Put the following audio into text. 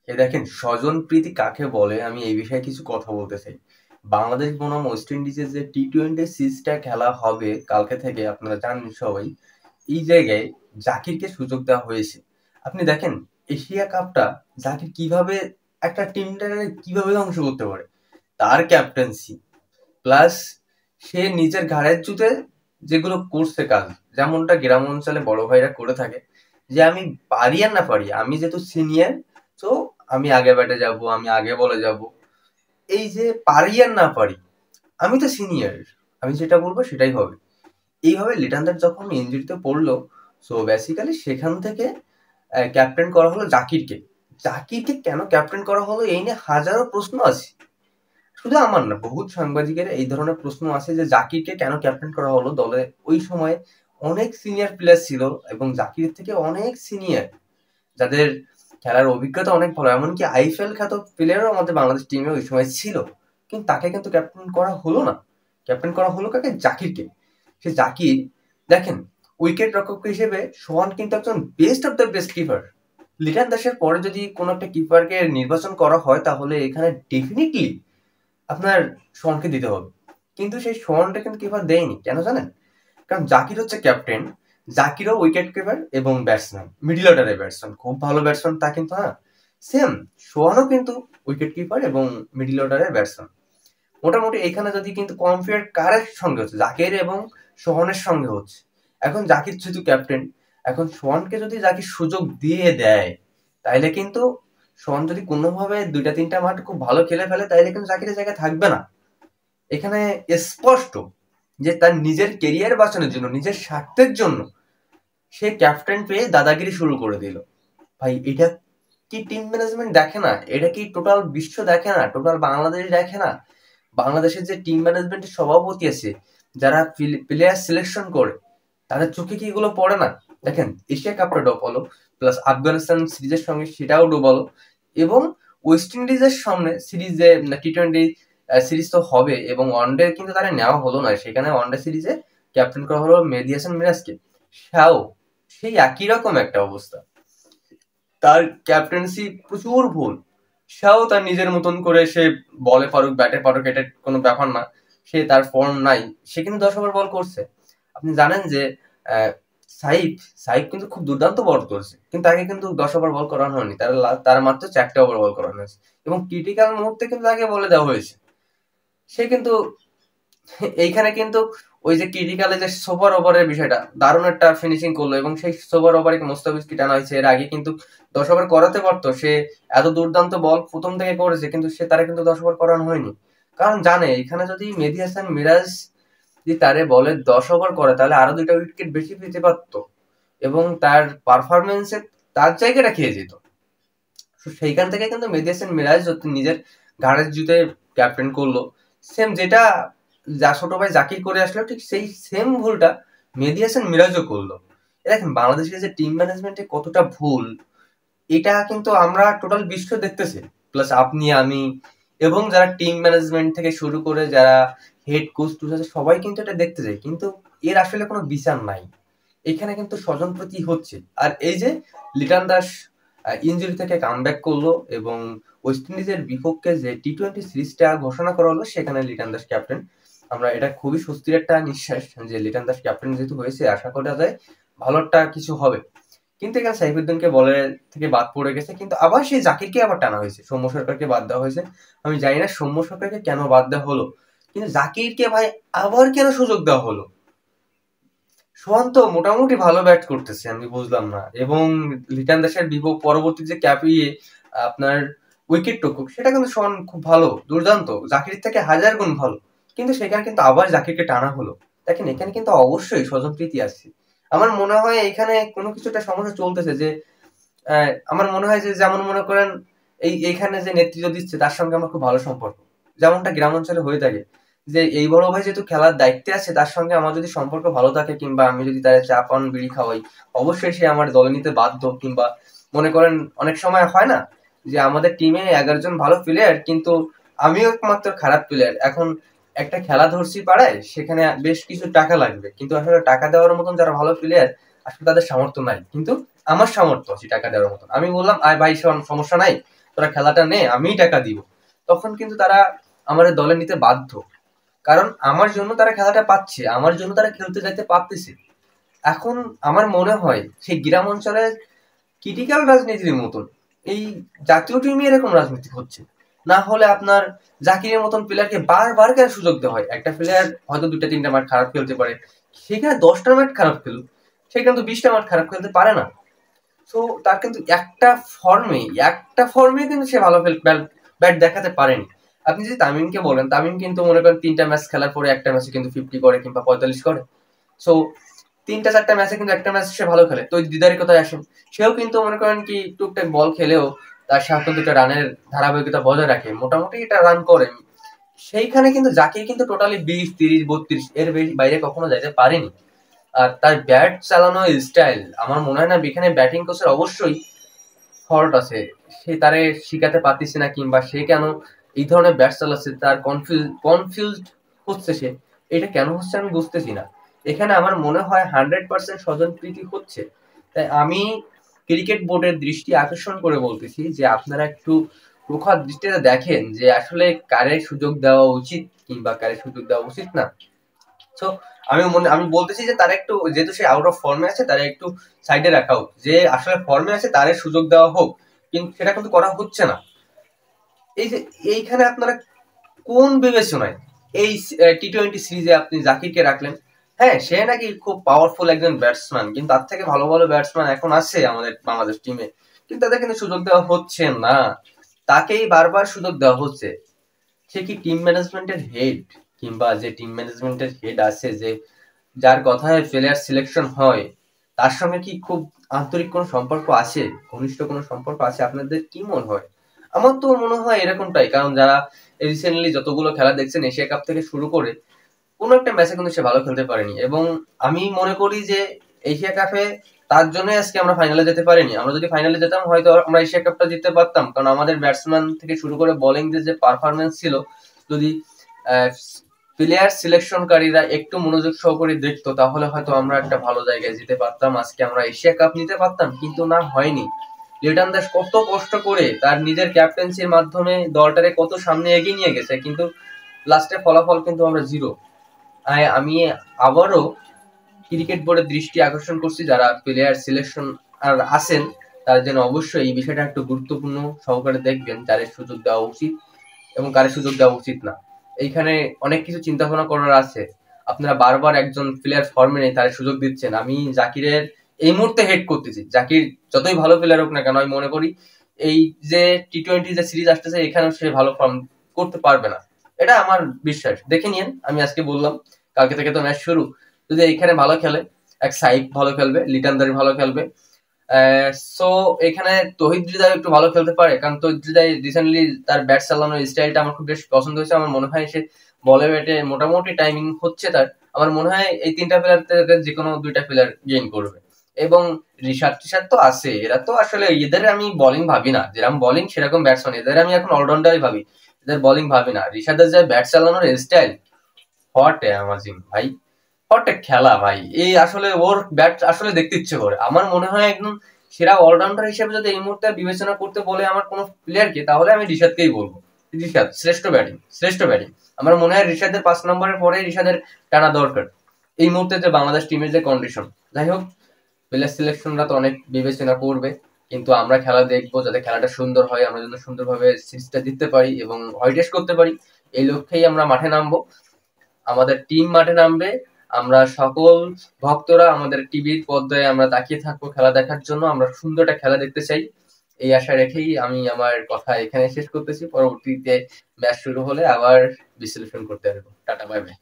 দেখেন, স্বজনপ্রীতি কাকে বলে আমি এই বিষয়ে কিছু কথা বলতে চাই। বাংলাদেশ বনাম ওয়েস্ট ইন্ডিজের যে টি-20 সিরিজটা খেলা হবে কালকে থেকে, আপনারা জানেন সবাই। এই জায়গায় জাকিরকে সুযোগ দেওয়া হয়েছে। আপনি দেখেন, এশিয়া কাপটা জাকির কিভাবে একটা টিমটাকে কিভাবে ধ্বংস করতে পারে। তার ক্যাপ্টেন্সি প্লাস সে নিজের ঘাড়ের জুতে যেগুলো করছে কাজ, যেমনটা গ্রাম অঞ্চলে বড় ভাইরা করে থাকে, যে আমি পারি আর না পারি, আমি যেহেতু সিনিয়র, তো আমি আগে ব্যাটে যাব, আমি আগে বলে যাব। এই যে পারি আর না পারি, আমি তো সিনিয়র, আমি যেটা বলবো সেটাই হবে। এইভাবে লিটন দাস যখন ইঞ্জুরিতে পড়লো, সো বেসিক্যালি সেখান থেকে ক্যাপ্টেন করা হলো জাকিরকে। জাকিরকে কেন ক্যাপ্টেন করা হলো এই নিয়ে হাজারো প্রশ্ন আছে। শুধু আমার না, বহুত সাংবাদিকের এই ধরনের প্রশ্ন আছে যে জাকিরকে কেন ক্যাপ্টেন করা হলো দলে। ওই সময় অনেক সিনিয়র প্লেয়ার ছিল এবং জাকিরের থেকে অনেক সিনিয়র, যাদের খেলার অভিজ্ঞতা অনেক ভালো, এমনকি আইপিএল খ্যাত প্লেয়ারও আমাদের বাংলাদেশ টিমে ওই সময় ছিল। কিন্তু তাকে কিন্তু ক্যাপ্টেন করা হলো না। ক্যাপ্টেন করা হলো কাকে? জাকিরকে। সে জাকির, দেখেন, উইকেট রক্ষক হিসেবে সোহান কিন্তু একজন best of the best keeper. Liton দাসের পরে যদি কোনো একটা কিপারকে নির্বাচন করা হয় তাহলে এখানে ডেফিনেটলি আপনার সোহানকে দিতে হবে। কিন্তু সেই সোহানটা কিন্তু কিপার দেয়নি, কেন জানেন? কারণ জাকির হচ্ছে ক্যাপ্টেন, জাকিরও উইকেট কিপার এবং ব্যাটসম্যান, মিডল অর্ডারের ব্যাটসম্যান, খুব ভালো ব্যাটসম্যান তা কিন্তু না। সেম সোহানও কিন্তু উইকেট কিপার এবং মিডল অর্ডারের ব্যাটসম্যান। মোটামুটি এখানে যদি কিন্তু কম্পেয়ার কারের সঙ্গে হচ্ছে, জাকির এবং সোহানের সঙ্গে হচ্ছে। এখন জাকির যেহেতু ক্যাপ্টেন, এখন সোহানকে যদি জাকির সুযোগ দিয়ে দেয়, তাইলে কিন্তু সোহান যদি কোনোভাবে দুইটা তিনটা মাঠ খুব ভালো খেলে ফেলে, তাইলে কিন্তু জাকিরের জায়গায় থাকবে না। এখানে স্পষ্ট যে তার নিজের কেরিয়ার বাঁচানোর জন্য, নিজের স্বার্থের জন্য সে ক্যাপ্টেন পেয়ে দাদাগিরি শুরু করে দিল। ভাই, এটা কি টিম ম্যানেজমেন্ট দেখে না? এটা কি টোটাল বিশ্ব দেখে না? টোটাল বাংলাদেশ দেখে না? বাংলাদেশের যে টিম ম্যানেজমেন্টের সভাপতি আছে, যারা প্লেয়ার সিলেকশন করে, তাদের চোখে কি এগুলো পড়ে না? দেখেন, এশিয়া কাপটা ডোবালো, প্লাস আফগানিস্তান সিরিজের সঙ্গে সেটাও ডোবালো, এবং ওয়েস্ট ইন্ডিজের সামনে সিরিজে টি-20 সিরিজ তো হবে, এবং ওয়ানডে কিন্তু তারা নেওয়া হলো না। সেখানে ওয়ানডে সিরিজে ক্যাপ্টেন করা হলো মেহেদী হাসান মিরাজকে। সেও সেই একই রকম একটা অবস্থা, তার ক্যাপ্টেন্সি প্রচুর ভুল। সেও তার নিজের মতন করে সে বলে পারুক, ব্যাটে পারুক, এটা কোনো ব্যাপার না। সে তার ফর্ম নাই, সে কিন্তু 10 ওভার বল করছে। আপনি জানেন যে আহ, সাইফ সাইফ কিন্তু খুব দুর্দান্ত বল করছে, কিন্তু তাকে কিন্তু 10 ওভার বল করানো হয়নি, তার মাত্র 4টে ওভার বল করানো হয়েছে, এবং ক্রিটিক্যাল মুহূর্তে কিন্তু তাকে বলে দেওয়া হয়েছে। সে কিন্তু এইখানে কিন্তু ওই যে ক্রিটিক্যালে যে সোভার ওভারের বিষয়টা, দারুণ একটা ফিনিশিং করলো, এবং সেই সোভার ওভারে মোস্তাফিজকে টানা হয়েছে। এর আগে কিন্তু 10 ওভার করাতে পারতো, সে এত দুর্দান্ত বল প্রথম থেকে করেছে, কিন্তু সে তারা কিন্তু 10 ওভার করানো হয়নি। কারণ জানে এখানে যদি মেহেদী হাসান মিরাজ যদি তারে বলে 10 ওভার করে, তাহলে আরো 2টা উইকেট বেশি পেতে পারতো, এবং তার পারফরমেন্সে তার জায়গাটা খেয়ে যেত। সেইখান থেকে কিন্তু মেহেদী হাসান মিরাজ নিজের ঘাড়ের জুতে ক্যাপ্টেন করলো। সেম যেটা যা ছোট ভাই জাকির করে আসলো, ঠিক সেই সেম ভুলটা মেহেদী হাসান মিরাজও করলো। দেখেন বাংলাদেশের যে টিম ম্যানেজমেন্টে কতটা ভুল, এটা কিন্তু আমরা টোটাল বিশ্ব দেখতেছি। প্লাস আপনি, আমি, এবং যারা টিম ম্যানেজমেন্ট থেকে শুরু করে যারা হেড কোচ টুচ আছে, সবাই কিন্তু এটা দেখতে যায়, কিন্তু এর আসলে কোনো বিচার নাই। এখানে কিন্তু স্বজনপ্রীতি হচ্ছে। আর এই যে লিটন দাস ইনজুরি থেকে কামব্যাক করলো, এবং ওয়েস্ট ইন্ডিজের বিপক্ষে যে টি-20 সিরিজটা ঘোষণা করা হলো, সেখানে লিটন দাস ক্যাপ্টেন। আমরা এটা খুবই স্বস্তির একটা নিঃশ্বাস যে লিটন দাস ক্যাপ্টেন যেহেতু হয়েছে, আশা করা যায় ভালো একটা কিছু হবে। কিন্তু এখানে সাইফুদ্দিনকে বলের থেকে বাদ পড়ে গেছে, কিন্তু আবার সেই জাকিরকে আবার টানা হয়েছে, সৌম্য সরকারকে বাদ দেওয়া হয়েছে। আমি জানি না সৌম্য সরকারকে কেন বাদ দেওয়া হলো, কিন্তু জাকিরকে ভাই আবার কেন সুযোগ দেওয়া হলো? সোহান তো মোটামুটি ভালো ব্যাট করতেছে, আমি বুঝলাম না। এবং লিটন দাসের পরবর্তী যে আপনার উইকেট টুকুক, সেটা কিন্তু সোহান খুব ভালো, দুর্দান্ত, জাকির থেকে হাজার গুণ ভালো। কিন্তু সেখানে কিন্তু আবার জাকিরকে টানা হলো। দেখেন, এখানে কিন্তু অবশ্যই স্বজনপ্রীতি আছে। আমার মনে হয় এখানে কোনো কিছু একটা সমস্যা চলতেছে, যে আমার মনে হয় যে, যেমন মনে করেন এইখানে যে নেতৃত্ব দিচ্ছে তার সঙ্গে আমার খুব ভালো সম্পর্ক, যেমনটা গ্রাম অঞ্চলে হয়ে থাকে, যে এই বড় ভাই যেহেতু খেলার দায়িত্বে আছে, তার সঙ্গে আমার যদি সম্পর্ক ভালো থাকে, কিংবা আমি যদি তার চা পান বিড়ি খাওয়াই, অবশ্যই সে আমার দলে নিতে বাধ্য। কিংবা মনে করেন অনেক সময় হয় না যে আমাদের টিমে 11 জন ভালো প্লেয়ার, কিন্তু আমিও একমাত্র খারাপ প্লেয়ার। এখন একটা খেলা ধরছি পাড়ায়, সেখানে বেশ কিছু টাকা লাগবে, কিন্তু আসলে টাকা দেওয়ার মতন যারা ভালো প্লেয়ার, আসলে তাদের সামর্থ্য নাই, কিন্তু আমার সামর্থ্য আছে টাকা দেওয়ার মতন। আমি বললাম, আয় ভাই, সমস্যা নাই, তোরা খেলাটা নে, আমিই টাকা দিব, তখন কিন্তু তারা আমাদের দলে নিতে বাধ্য। কারণ আমার জন্য তারা খেলাটা পাচ্ছে, আমার জন্য তারা খেলতে যাইতে পারতেছে। এখন আমার মনে হয় সেই গ্রাম অঞ্চলে ক্রিটিক্যাল রাজনীতির মতন এই জাতীয় টিমে এরকম রাজনীতি হচ্ছে। না হলে আপনার জাকিরের মতন প্লেয়ারকে বারবার কেন সুযোগ দেওয়া হয়? একটা প্লেয়ার হয়তো 2-3টা ম্যাচ খারাপ খেলতে পারে, সেখানে 10টা ম্যাচ খারাপ খেলুক, সে কিন্তু 20টা ম্যাচ খারাপ খেলতে পারে না। তো তার কিন্তু একটা ফর্মে কিন্তু সে ভালো ব্যাট দেখাতে পারেনি। আপনি যদি তামিমকে বলেন, তামিম কিন্তু মনে করেন 3টা ম্যাচ খেলার পরে একটা ম্যাচে কিন্তু 50 করে কিংবা 45 করে। সো 3টা 4টা ম্যাচে কিন্তু একটা ম্যাচ সে ভালো খেলে। তো দিদারি কোথায় আসেন? সেও কিন্তু মনে করেন কি টুকটাক বল খেলেও তার সাথে 2টা রানের ধারাবাহিকতা বজায় রাখে, মোটামুটি এটা রান করে। সেইখানে কিন্তু জাকির কিন্তু টোটালি 20, 30, 32 এর বাইরে কখনো যাইতে পারেনি। আর তার ব্যাট চালানো স্টাইল, আমার মনে হয় না এখানে ব্যাটিং কোচের অবশ্যই ফল্ট আছে। সে তারে শিখাতে পারতেছে না, কিংবা সে কেন এই ধরনের ব্যাট চালাচ্ছে, তার কনফিউজড হচ্ছে সে। এটা কেন হচ্ছে আমি বুঝতেছি না। এখানে আমার মনে হয় 100% স্বজনপ্রীতি হচ্ছে। তাই আমি ক্রিকেট বোর্ডের দৃষ্টি আকর্ষণ করে বলতেছি যে আপনারা একটু প্রখর দৃষ্টিতে দেখেন যে আসলে কারে সুযোগ দেওয়া উচিত কিংবা কারে সুযোগ দেওয়া উচিত না। সো আমি বলতেছি যে তারা একটু, যেহেতু সে আউট অফ ফর্মে আছে, তারা একটু সাইডে রাখা হোক। যে আসলে ফর্মে আছে তারে সুযোগ দেওয়া হোক, কিন্তু সেটা কিন্তু করা হচ্ছে না। এই যে এইখানে আপনারা কোন বিবেচনায় এই টি-20 সিরিজে আপনি জাকিরকে রাখলেন? হ্যাঁ, সে নাকি খুব পাওয়ারফুল একজন ব্যাটসম্যান, কিন্তু তার থেকে ভালো ভালো ব্যাটসম্যান এখন আছে আমাদের বাংলাদেশ টিমে, কিন্তু তাদের কিন্তু সুযোগ দেওয়া হচ্ছে না। তাকেই বারবার সুযোগ দেওয়া হচ্ছে। সে কি টিম ম্যানেজমেন্টের হেড? কিংবা যে টিম ম্যানেজমেন্টের হেড আছে, যে যার কথায় প্লেয়ার সিলেকশন হয়, তার সঙ্গে কি খুব আন্তরিক কোনো সম্পর্ক আছে, ঘনিষ্ঠ কোনো সম্পর্ক আছে? আপনাদের কি মনে হয়? আমার তো মনে হয় এরকমটাই। কারণ যারা রিসেন্টলি যতগুলো খেলা দেখছেন এশিয়া কাপ থেকে শুরু করে, কোনো একটা ম্যাচে কিন্তু সে ভালো খেলতে পারেনি। এবং আমি মনে করি যে এশিয়া কাপে তার জন্যই আজকে আমরা ফাইনালে যেতে পারিনি। আমরা যদি ফাইনালে যেতাম হয়তো আমরা এশিয়া কাপটা জিততে পারতাম, কারণ আমাদের ব্যাটসম্যান থেকে শুরু করে বোলিং যে পারফরমেন্স ছিল, যদি প্লেয়ার সিলেকশনকারীরা একটু মনোযোগ সহকারে দেখতো তাহলে হয়তো আমরা একটা ভালো জায়গায় যেতে পারতাম, আজকে আমরা এশিয়া কাপ নিতে পারতাম। কিন্তু না, হয়নি। লিটন দাস কত কষ্ট করে তার নিজের ক্যাপ্টেন্সির মাধ্যমে দলটারে কত সামনে এগিয়ে নিয়ে গেছে, কিন্তু লাস্টে ফলাফল কিন্তু আমরা জিরো। আমি আবারও ক্রিকেট বোর্ডের দৃষ্টি আকর্ষণ করছি, যারা প্লেয়ার সিলেকশন আর আছেন তারা যেন অবশ্যই এই বিষয়টা একটু গুরুত্বপূর্ণ সহকারে দেখবেন, যাদের সুযোগ দেওয়া উচিত এবং কারের সুযোগ দেওয়া উচিত না। এইখানে অনেক কিছু চিন্তা ভাবনা করার আছে। আপনারা বারবার একজন প্লেয়ার ফর্মে নেই তার সুযোগ দিচ্ছেন। আমি জাকিরের এই মুহূর্তে হেড করতেছি, জাকির যতই ভালো প্লেয়ার হোক না কেন, আমি মনে করি এই যে টি-20 যে সিরিজ আসতেছে এখানেও সে ভালো ফর্ম করতে পারবে না, এটা আমার বিশ্বাস। দেখে নিন, আমি আজকে বললাম, কালকে থেকে তো ম্যাচ শুরু। যদি এইখানে ভালো খেলে, এক সাইফ ভালো খেলবে, লিটন দারি ভালো খেলবে, সো এখানে তহিদ হৃদয় একটু ভালো খেলতে পারে, কারণ তহিদ হৃদয় রিসেন্টলি তার ব্যাট চালানোর স্টাইলটা আমার খুব বেশ পছন্দ হয়েছে। আমার মনে হয় সে বলে ব্যাটে মোটামুটি টাইমিং হচ্ছে তার। আমার মনে হয় এই 3টা প্লেয়ার থেকে যে কোনো 2টা প্লেয়ার গেইন করবে। এবং ঋষাদ টিশাদ তো আছে, এরা তো আসলে, এদের আমি বোলিং ভাবি না, যেরকম বোলিং সেরকম ব্যাটসম্যান, এদের আমি এখন অলরাউন্ডারই ভাবি, এদের বোলিং ভাবি না। ঋষাদের যে ব্যাট চালানোর স্টাইল, হট অ্যামাজিং ভাই, হট খেলা ভাই। এই আসলে ওর ব্যাট আসলে দেখতে ইচ্ছে করে। আমার মনে হয় একদম সেরা অলরাউন্ডার হিসেবে যদি এই মুহূর্তে বিবেচনা করতে বলে আমার কোনো প্লেয়ারকে, তাহলে আমি ঋষাদকেই বলবো। ঋষাদ শ্রেষ্ঠ ব্যাটিং। আমার মনে হয় ঋষাদের 5 নম্বরের পরে ঋষাদের টানা দরকার এই মুহূর্তে যে বাংলাদেশ টিমের যে কন্ডিশন। যাই হোক, প্লেয়ার সিলেকশনরা তো অনেক বিবেচনা করবে, কিন্তু আমরা খেলা দেখবো যাতে খেলাটা সুন্দর হয়, আমরা যেন সুন্দরভাবে সিরিজটা জিততে পারি এবং হোয়াইট টেস্ট করতে পারি, এই লক্ষ্যেই আমরা মাঠে নামবো। আমাদের টিম মাঠে নামবে, আমরা সকল ভক্তরা আমাদের টিভির পর্দায় আমরা তাকিয়ে থাকবো খেলা দেখার জন্য। আমরা সুন্দর একটা খেলা দেখতে চাই, এই আশা রেখেই আমি আমার কথা এখানে শেষ করতেছি। পরবর্তীতে ম্যাচ শুরু হলে আবার বিশ্লেষণ করতে পারবো। Tata, bye bye.